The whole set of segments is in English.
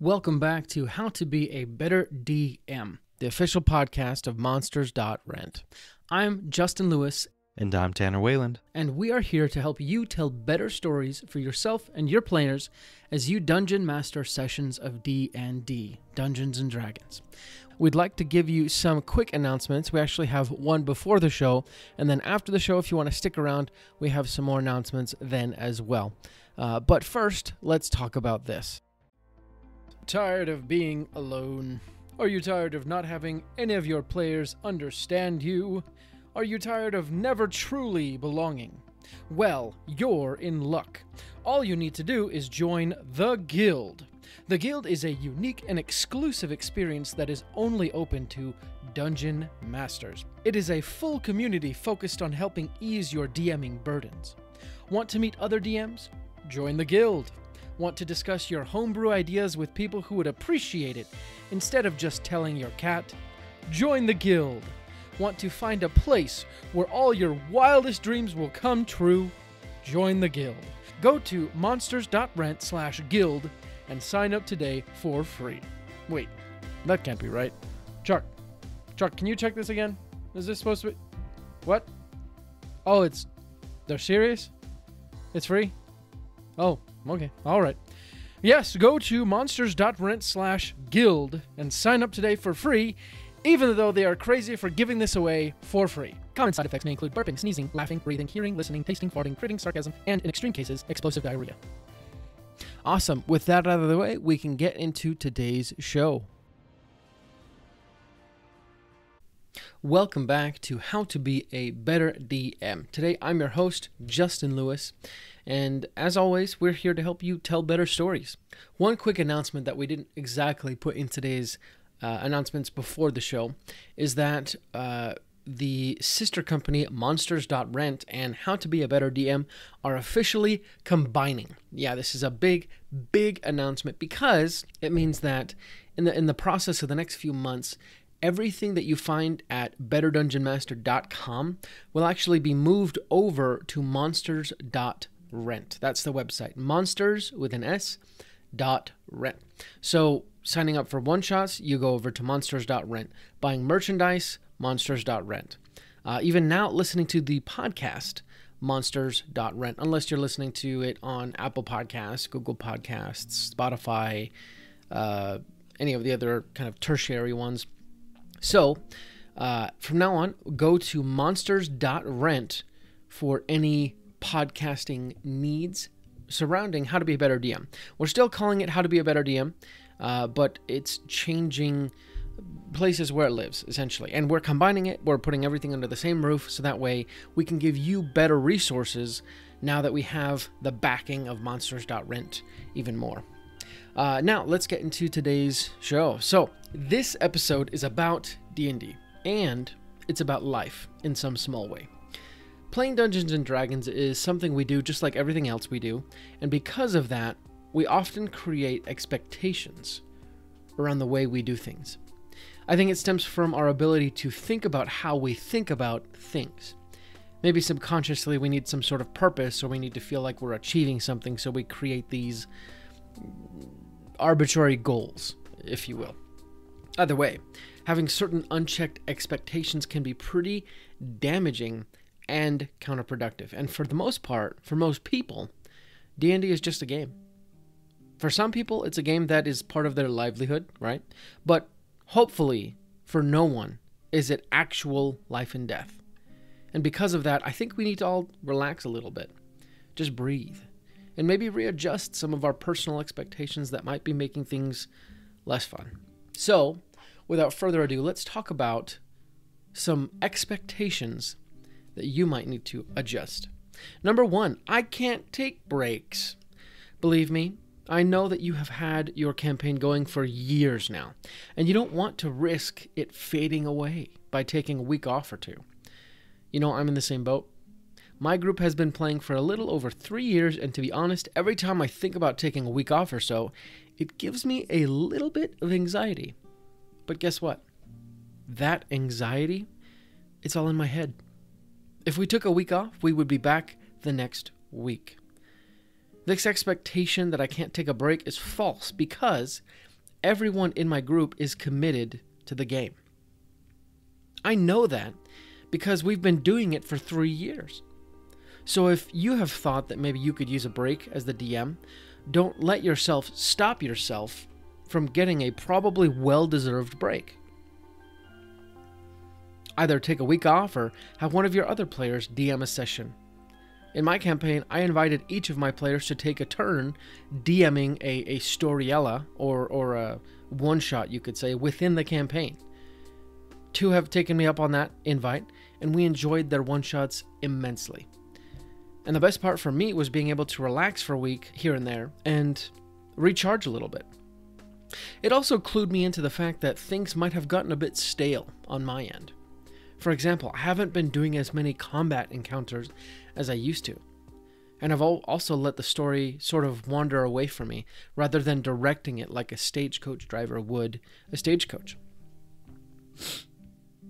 Welcome back to How to Be a Better DM, the official podcast of Monsters.rent. I'm Justin Lewis. And I'm Tanner Wayland. And we are here to help you tell better stories for yourself and your players as you dungeon master sessions of D&D, Dungeons & Dragons. We'd like to give you some quick announcements. We actually have one before the show, and then after the show, if you want to stick around, we have some more announcements then as well. But first, let's talk about this. Tired of being alone? Are you tired of not having any of your players understand you? Are you tired of never truly belonging? Well, you're in luck. All you need to do is join the Guild. The Guild is a unique and exclusive experience that is only open to Dungeon Masters. It is a full community focused on helping ease your DMing burdens. Want to meet other DMs? Join the Guild. Want to discuss your homebrew ideas with people who would appreciate it instead of just telling your cat? Join the Guild. Want to find a place where all your wildest dreams will come true? Join the Guild. Go to monsters.rent/guild and sign up today for free. Wait, that can't be right. Chuck, can you check this again? Is this supposed to be... What? Oh, they're serious? It's free? Oh, okay. All right. Yes, go to monsters.rent/guild and sign up today for free, even though they are crazy for giving this away for free. Common side effects may include burping, sneezing, laughing, breathing, hearing, listening, tasting, farting, critting, sarcasm, and in extreme cases, explosive diarrhea. Awesome. With that out of the way, we can get into today's show. Welcome back to How to Be a Better DM. Today, I'm your host, Justin Lewis. And as always, we're here to help you tell better stories. One quick announcement that we didn't exactly put in today's announcements before the show is that the sister company Monsters.rent and How to Be a Better DM are officially combining. Yeah, this is a big announcement because it means that in the process of the next few months, everything that you find at betterdungeonmaster.com will actually be moved over to monsters.rent. That's the website. Monsters with an S .rent. So signing up for one-shots, you go over to monsters.rent. Buying merchandise, monsters.rent. Even now, listening to the podcast, monsters.rent, unless you're listening to it on Apple Podcasts, Google Podcasts, Spotify, any of the other kind of tertiary ones. So from now on, go to monsters.rent for any podcasting needs surrounding How to Be a Better DM. We're still calling it How to Be a Better DM, but it's changing places where it lives, essentially. And we're combining it. We're putting everything under the same roof, so that way we can give you better resources now that we have the backing of Monsters.rent even more. Now, let's get into today's show. So, this episode is about D&D, and it's about life in some small way. Playing Dungeons & Dragons is something we do just like everything else we do, and because of that, we often create expectations around the way we do things. I think it stems from our ability to think about how we think about things. Maybe subconsciously we need some sort of purpose, or we need to feel like we're achieving something, so we create these arbitrary goals, if you will. Either way, having certain unchecked expectations can be pretty damaging and counterproductive. And for the most part, for most people, D&D is just a game. For some people, it's a game that is part of their livelihood, right? But hopefully, for no one, is it actual life and death. And because of that, I think we need to all relax a little bit. Just breathe. And maybe readjust some of our personal expectations that might be making things less fun. So, without further ado, let's talk about some expectations that you might need to adjust. Number one, I can't take breaks. Believe me, I know that you have had your campaign going for years now, and you don't want to risk it fading away by taking a week off or two. You know, I'm in the same boat. My group has been playing for a little over 3 years, and to be honest, every time I think about taking a week off or so, it gives me a little bit of anxiety. But guess what? That anxiety, it's all in my head. If we took a week off, we would be back the next week. This expectation that I can't take a break is false because everyone in my group is committed to the game. I know that because we've been doing it for 3 years. So if you have thought that maybe you could use a break as the DM, don't let yourself stop yourself from getting a probably well-deserved break. Either take a week off or have one of your other players DM a session. In my campaign, I invited each of my players to take a turn DMing a storiella or a one-shot, you could say, within the campaign. 2 have taken me up on that invite, and we enjoyed their one-shots immensely. And the best part for me was being able to relax for a week here and there and recharge a little bit. It also clued me into the fact that things might have gotten a bit stale on my end. For example, I haven't been doing as many combat encounters as I used to. And I've also let the story sort of wander away from me rather than directing it like a stagecoach driver would a stagecoach.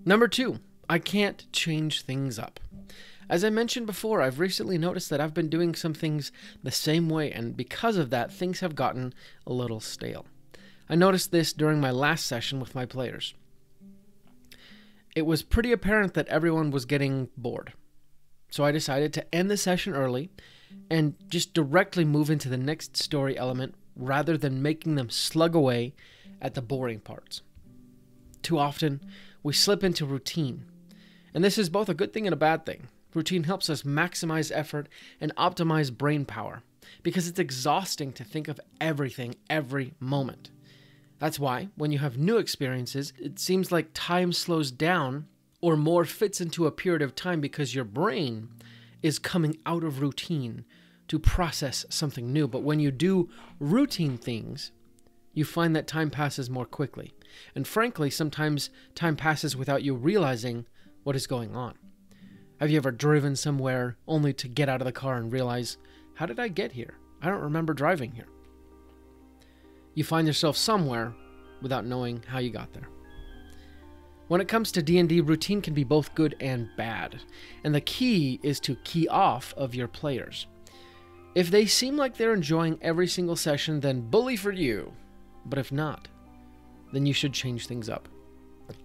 Number 2, I can't change things up. As I mentioned before, I've recently noticed that I've been doing some things the same way, and because of that, things have gotten a little stale. I noticed this during my last session with my players. It was pretty apparent that everyone was getting bored. So I decided to end the session early and just directly move into the next story element rather than making them slug away at the boring parts. Too often, we slip into routine. And this is both a good thing and a bad thing. Routine helps us maximize effort and optimize brain power because it's exhausting to think of everything every moment. That's why, when you have new experiences, it seems like time slows down or more fits into a period of time because your brain is coming out of routine to process something new. But when you do routine things, you find that time passes more quickly. And frankly, sometimes time passes without you realizing what is going on. Have you ever driven somewhere only to get out of the car and realize, how did I get here? I don't remember driving here. You find yourself somewhere without knowing how you got there. When it comes to D&D, routine can be both good and bad, and the key is to key off of your players. If they seem like they're enjoying every single session, then bully for you. But if not, then you should change things up.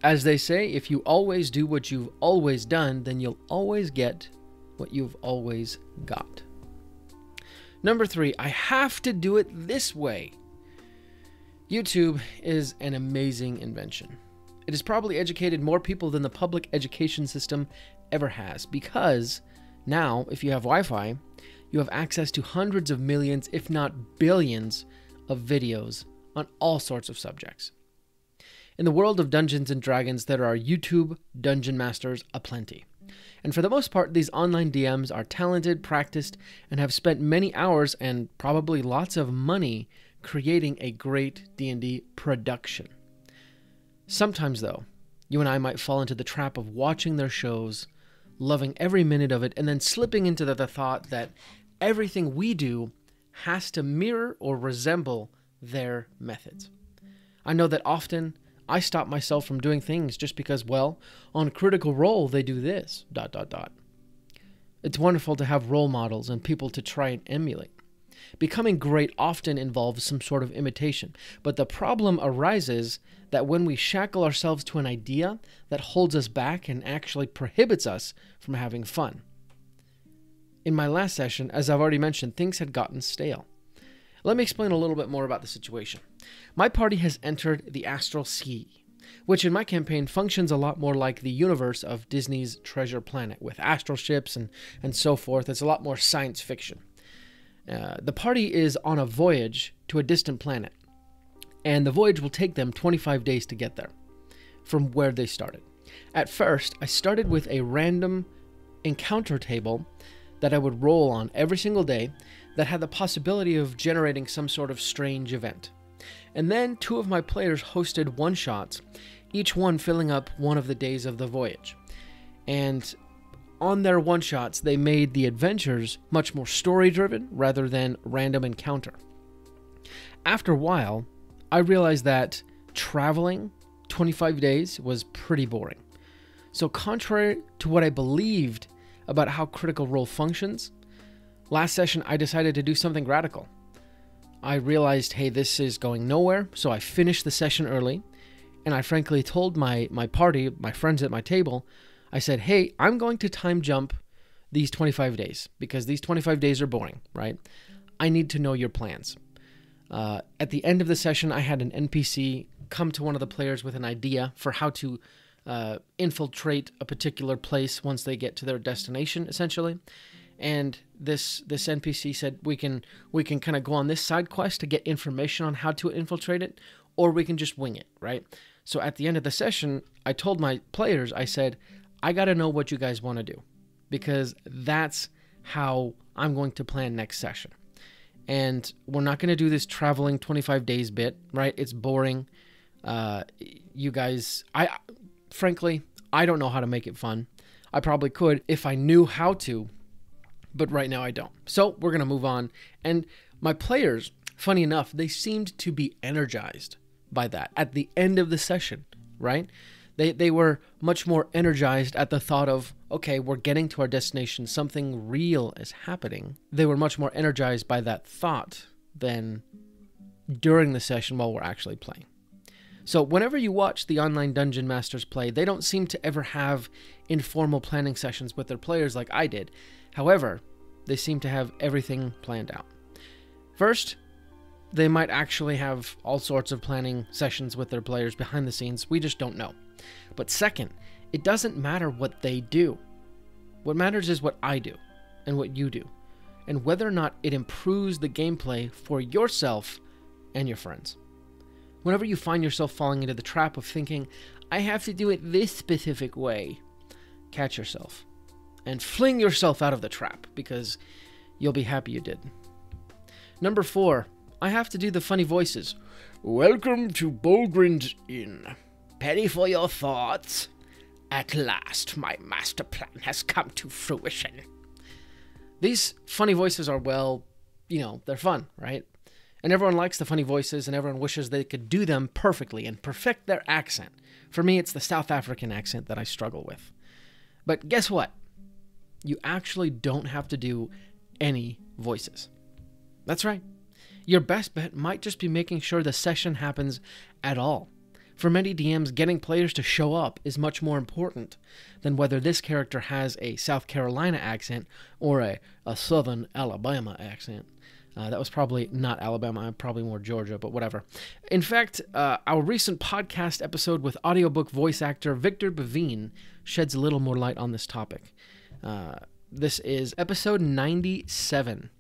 As they say, if you always do what you've always done, then you'll always get what you've always got. Number 3, I have to do it this way. YouTube is an amazing invention. It has probably educated more people than the public education system ever has, because now, if you have Wi-Fi, you have access to hundreds of millions, if not billions, of videos on all sorts of subjects. In the world of Dungeons and Dragons, there are YouTube dungeon masters aplenty. And for the most part, these online DMs are talented, practiced, and have spent many hours and probably lots of money creating a great D&D production. Sometimes, though, you and I might fall into the trap of watching their shows, loving every minute of it, and then slipping into the thought that everything we do has to mirror or resemble their methods. I know that often I stop myself from doing things just because, well, on Critical Role, they do this, ... It's wonderful to have role models and people to try and emulate. Becoming great often involves some sort of imitation, but the problem arises that when we shackle ourselves to an idea that holds us back and actually prohibits us from having fun. In my last session, as I've already mentioned, things had gotten stale. Let me explain a little bit more about the situation. My party has entered the Astral Sea, which in my campaign functions a lot more like the universe of Disney's Treasure Planet, with astral ships and so forth. It's a lot more science fiction. The party is on a voyage to a distant planet, and the voyage will take them 25 days to get there from where they started. At first, I started with a random encounter table that I would roll on every single day that had the possibility of generating some sort of strange event. And then 2 of my players hosted one-shots, each one filling up one of the days of the voyage. And on their one-shots, they made the adventures much more story-driven rather than random encounter. After a while, I realized that traveling 25 days was pretty boring. So contrary to what I believed about how Critical Role functions, last session I decided to do something radical. I realized, hey, this is going nowhere, so I finished the session early, and I frankly told my party, my friends at my table, I said, hey, I'm going to time jump these 25 days, because these 25 days are boring, right? I need to know your plans. At the end of the session, I had an NPC come to one of the players with an idea for how to infiltrate a particular place once they get to their destination, essentially. And this NPC said we can kind of go on this side quest to get information on how to infiltrate it, or we can just wing it, right? So at the end of the session, I told my players, I said, I got to know what you guys want to do, because that's how I'm going to plan next session. And we're not going to do this traveling 25 days bit, right? It's boring. You guys, frankly, I don't know how to make it fun. I probably could if I knew how to, but right now I don't. So we're going to move on. And my players, funny enough, they seemed to be energized by that at the end of the session, right? They were much more energized at the thought of, okay, we're getting to our destination, something real is happening. They were much more energized by that thought than during the session while we're actually playing. So whenever you watch the online dungeon masters play, they don't seem to ever have informal planning sessions with their players like I did. However, they seem to have everything planned out. First, they might actually have all sorts of planning sessions with their players behind the scenes. We just don't know. But second, it doesn't matter what they do. What matters is what I do and what you do, and whether or not it improves the gameplay for yourself and your friends. Whenever you find yourself falling into the trap of thinking, I have to do it this specific way, catch yourself and fling yourself out of the trap, because you'll be happy you did. Number 4, I have to do the funny voices. Welcome to Bolgrin's Inn. Ready for your thoughts? At last, my master plan has come to fruition. These funny voices are, well, they're fun, right? And everyone likes the funny voices, and everyone wishes they could do them perfectly and perfect their accent. For me, it's the South African accent that I struggle with. But guess what? You actually don't have to do any voices. That's right. Your best bet might just be making sure the session happens at all. For many DMs, getting players to show up is much more important than whether this character has a South Carolina accent or a Southern Alabama accent. That was probably not Alabama, probably more Georgia, but whatever. In fact, our recent podcast episode with audiobook voice actor Victor Bevine sheds a little more light on this topic. This is episode 97.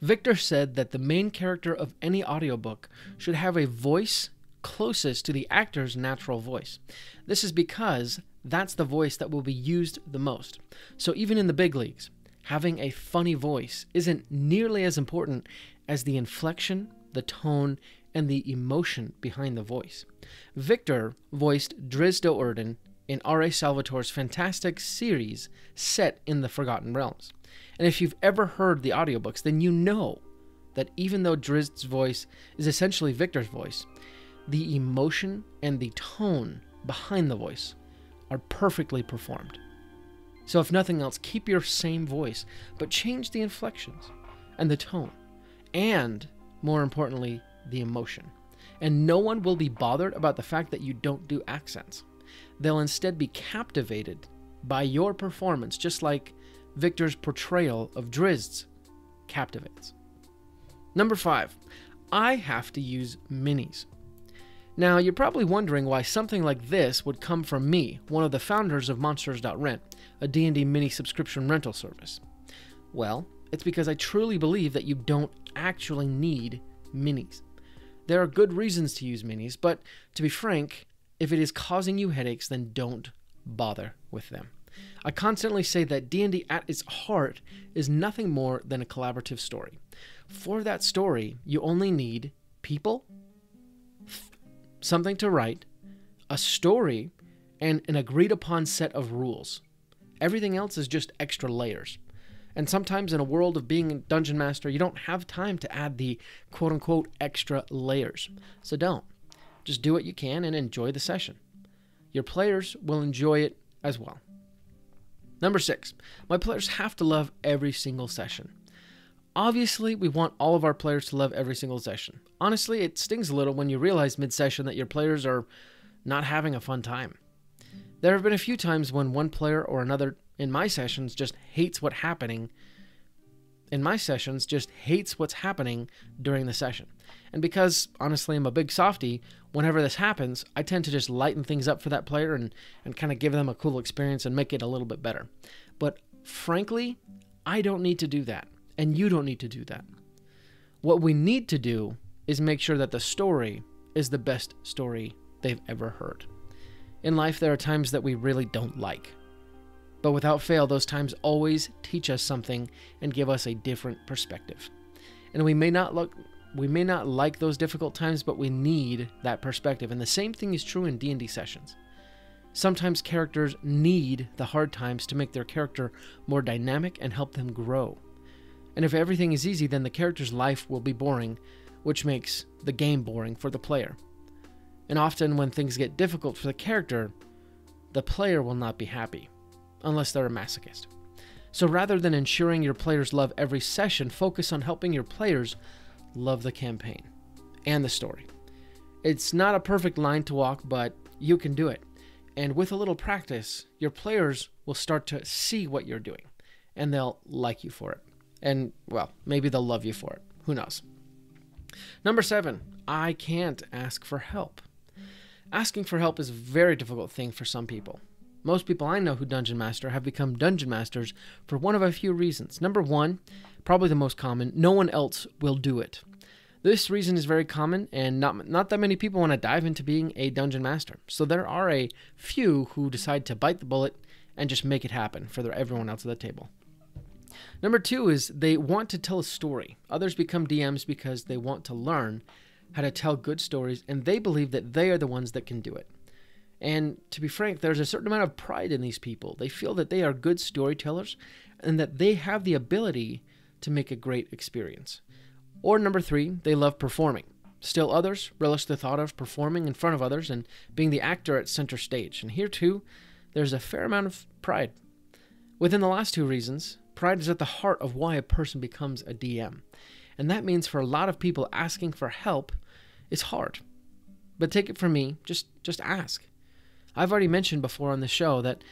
Victor said that the main character of any audiobook should have a voice closest to the actor's natural voice. This is because that's the voice that will be used the most. So even in the big leagues, having a funny voice isn't nearly as important as the inflection, the tone, and the emotion behind the voice. Victor voiced Drizzt Do'Urden in R.A. Salvatore's fantastic series set in the Forgotten Realms. And if you've ever heard the audiobooks, then you know that even though Drizzt's voice is essentially Victor's voice, the emotion and the tone behind the voice are perfectly performed. So if nothing else, keep your same voice, but change the inflections and the tone, and more importantly, the emotion. And no one will be bothered about the fact that you don't do accents. They'll instead be captivated by your performance, just like Victor's portrayal of Drizzt captivates. Number 5, I have to use minis. Now, you're probably wondering why something like this would come from me, one of the founders of Monsters.rent, a D&D mini subscription rental service. Well, it's because I truly believe that you don't actually need minis. There are good reasons to use minis, but to be frank, if it is causing you headaches, then don't bother with them. I constantly say that D&D at its heart is nothing more than a collaborative story. For that story, you only need people, something to write, a story, and an agreed-upon set of rules. Everything else is just extra layers. And sometimes in a world of being a dungeon master, you don't have time to add the quote-unquote extra layers. So don't. Just do what you can and enjoy the session. Your players will enjoy it as well. Number 6, my players have to love every single session. Obviously, we want all of our players to love every single session. Honestly, it stings a little when you realize mid-session that your players are not having a fun time. There have been a few times when one player or another in my sessions just hates what's happening during the session. And because, honestly, I'm a big softie, whenever this happens, I tend to just lighten things up for that player and kind of give them a cool experience and make it a little bit better. But frankly, I don't need to do that, and you don't need to do that. What we need to do is make sure that the story is the best story they've ever heard. In life, there are times that we really don't like. But without fail, those times always teach us something and give us a different perspective. And we may not like those difficult times, but we need that perspective. And the same thing is true in D&D sessions. Sometimes characters need the hard times to make their character more dynamic and help them grow. And if everything is easy, then the character's life will be boring, which makes the game boring for the player. And often when things get difficult for the character, the player will not be happy, unless they're a masochist. So rather than ensuring your players love every session, focus on helping your players love the campaign and the story. It's not a perfect line to walk, but you can do it. And with a little practice, your players will start to see what you're doing, and they'll like you for it. And, well, maybe they'll love you for it. Who knows? Number 7, I can't ask for help. Asking for help is a very difficult thing for some people. Most people I know who Dungeon Master have become Dungeon Masters for one of a few reasons. Number 1, probably the most common, no one else will do it. This reason is very common, and not that many people want to dive into being a Dungeon Master. So there are a few who decide to bite the bullet and just make it happen for everyone else at the table. Number 2 is they want to tell a story. Others become DMs because they want to learn how to tell good stories, and they believe that they are the ones that can do it. And to be frank, there's a certain amount of pride in these people. They feel that they are good storytellers and that they have the ability to make a great experience. Or number 3, they love performing. Still others relish the thought of performing in front of others and being the actor at center stage. And here too, there's a fair amount of pride. Within the last 2 reasons, pride is at the heart of why a person becomes a DM. And that means for a lot of people, asking for help is hard. But take it from me, just ask. I've already mentioned before on the show that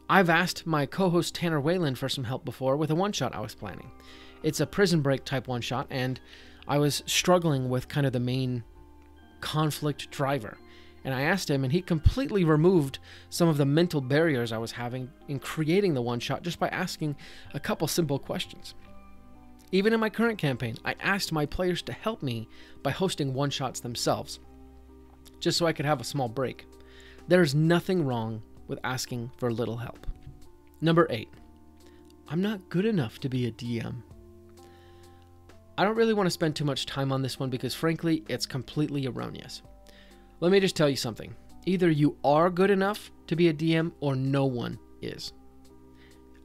I've asked my co-host Tanner Whalen for some help before with a one-shot I was planning. It's a prison break type one-shot, and I was struggling with kind of the main conflict driver. And I asked him, and he completely removed some of the mental barriers I was having in creating the one-shot just by asking a couple simple questions. Even in my current campaign, I asked my players to help me by hosting one-shots themselves, just so I could have a small break. There's nothing wrong with asking for a little help. Number 8, I'm not good enough to be a DM. I don't really want to spend too much time on this one because frankly, it's completely erroneous. Let me just tell you something. Either you are good enough to be a DM or no one is.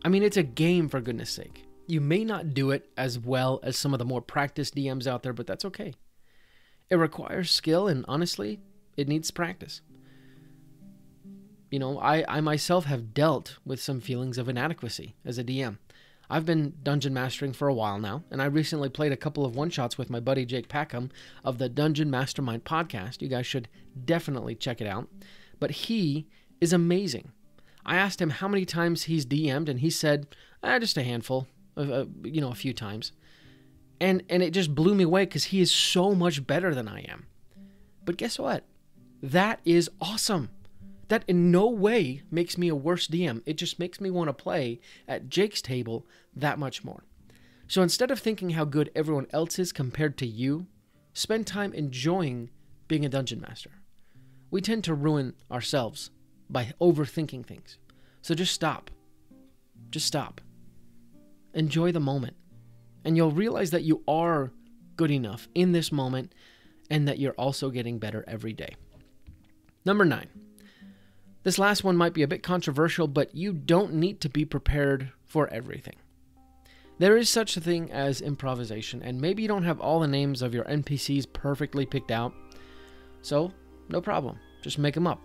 I mean, it's a game for goodness sake. You may not do it as well as some of the more practiced DMs out there, but that's okay. It requires skill, and honestly, it needs practice. You know, I myself have dealt with some feelings of inadequacy as a DM. I've been dungeon mastering for a while now, and I recently played a couple of one-shots with my buddy Jake Packham of the Dungeon Mastermind podcast. You guys should definitely check it out. But he is amazing. I asked him how many times he's DM'd, and he said, just a handful, a few times. And it just blew me away because he is so much better than I am. But guess what? That is awesome. That in no way makes me a worse DM. It just makes me want to play at Jake's table that much more. So instead of thinking how good everyone else is compared to you, spend time enjoying being a dungeon master. We tend to ruin ourselves by overthinking things. So just stop. Just stop. Enjoy the moment. And you'll realize that you are good enough in this moment and that you're also getting better every day. Number 9. This last one might be a bit controversial, but you don't need to be prepared for everything. There is such a thing as improvisation, and maybe you don't have all the names of your NPCs perfectly picked out. So, no problem. Just make them up.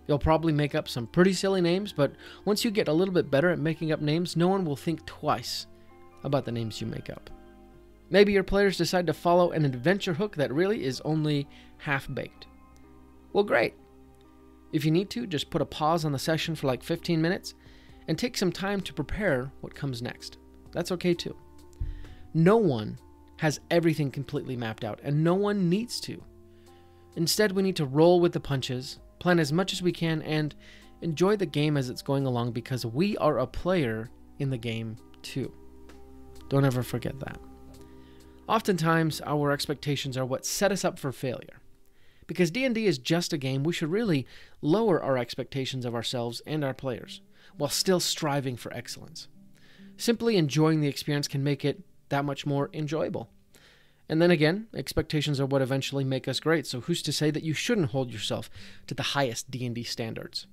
You'll probably make up some pretty silly names, but once you get a little bit better at making up names, no one will think twice about the names you make up. Maybe your players decide to follow an adventure hook that really is only half-baked. Well, great. If you need to, just put a pause on the session for like 15 minutes and take some time to prepare what comes next. That's okay too. No one has everything completely mapped out, and no one needs to. Instead, we need to roll with the punches, plan as much as we can, and enjoy the game as it's going along, because we are a player in the game too. Don't ever forget that. Oftentimes, our expectations are what set us up for failure. Because D&D is just a game, we should really lower our expectations of ourselves and our players, while still striving for excellence. Simply enjoying the experience can make it that much more enjoyable. And then again, expectations are what eventually make us great, so who's to say that you shouldn't hold yourself to the highest D&D standards?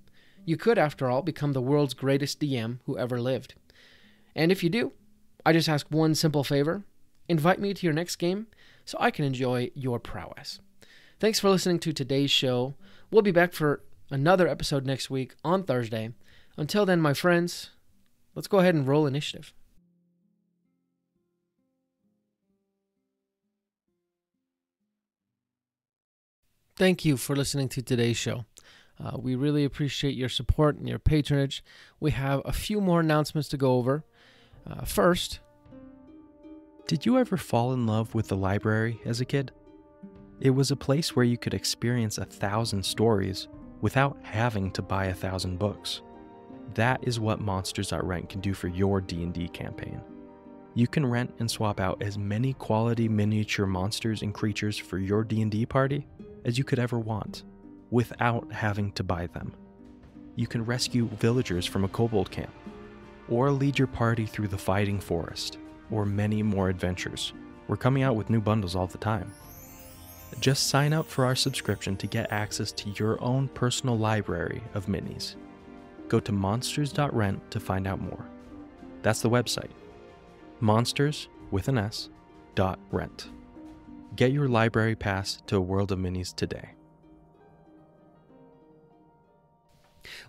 You could, after all, become the world's greatest DM who ever lived. And if you do, I just ask one simple favor: invite me to your next game so I can enjoy your prowess. Thanks for listening to today's show. We'll be back for another episode next week on Thursday. Until then, my friends, let's go ahead and roll initiative. Thank you for listening to today's show. We really appreciate your support and your patronage. We have a few more announcements to go over. First, did you ever fall in love with the library as a kid? It was a place where you could experience 1,000 stories without having to buy 1,000 books. That is what Monsters.rent can do for your D&D campaign. You can rent and swap out as many quality miniature monsters and creatures for your D&D party as you could ever want, without having to buy them. You can rescue villagers from a kobold camp, or lead your party through the fighting forest, or many more adventures. We're coming out with new bundles all the time. Just sign up for our subscription to get access to your own personal library of minis. Go to monsters.rent to find out more. That's the website. Monsters, with an S, .rent. Get your library pass to a world of minis today.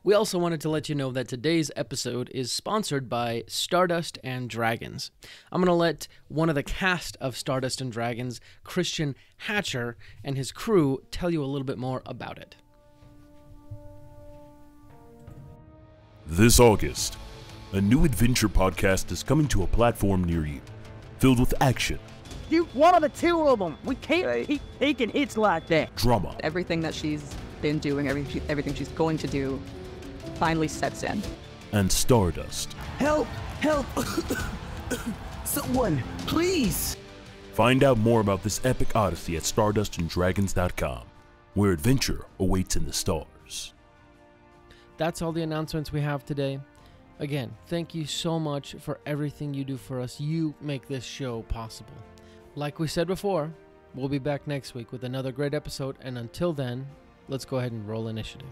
we also wanted to let you know that today's episode is sponsored by Stardust and Dragons. I'm going to let one of the cast of Stardust and Dragons, Christian Hatcher, and his crew tell you a little bit more about it. This August, a new adventure podcast is coming to a platform near you, filled with action. Shoot one of the two of them. We can't keep taking hits like that. Drama. Everything that she's been doing, everything she's going to do, finally sets in. And Stardust. Help! Help! Someone, please! Find out more about this epic odyssey at stardustanddragons.com, where adventure awaits in the stars. That's all the announcements we have today. Again, thank you so much for everything you do for us. You make this show possible. Like we said before, we'll be back next week with another great episode, and until then, let's go ahead and roll initiative.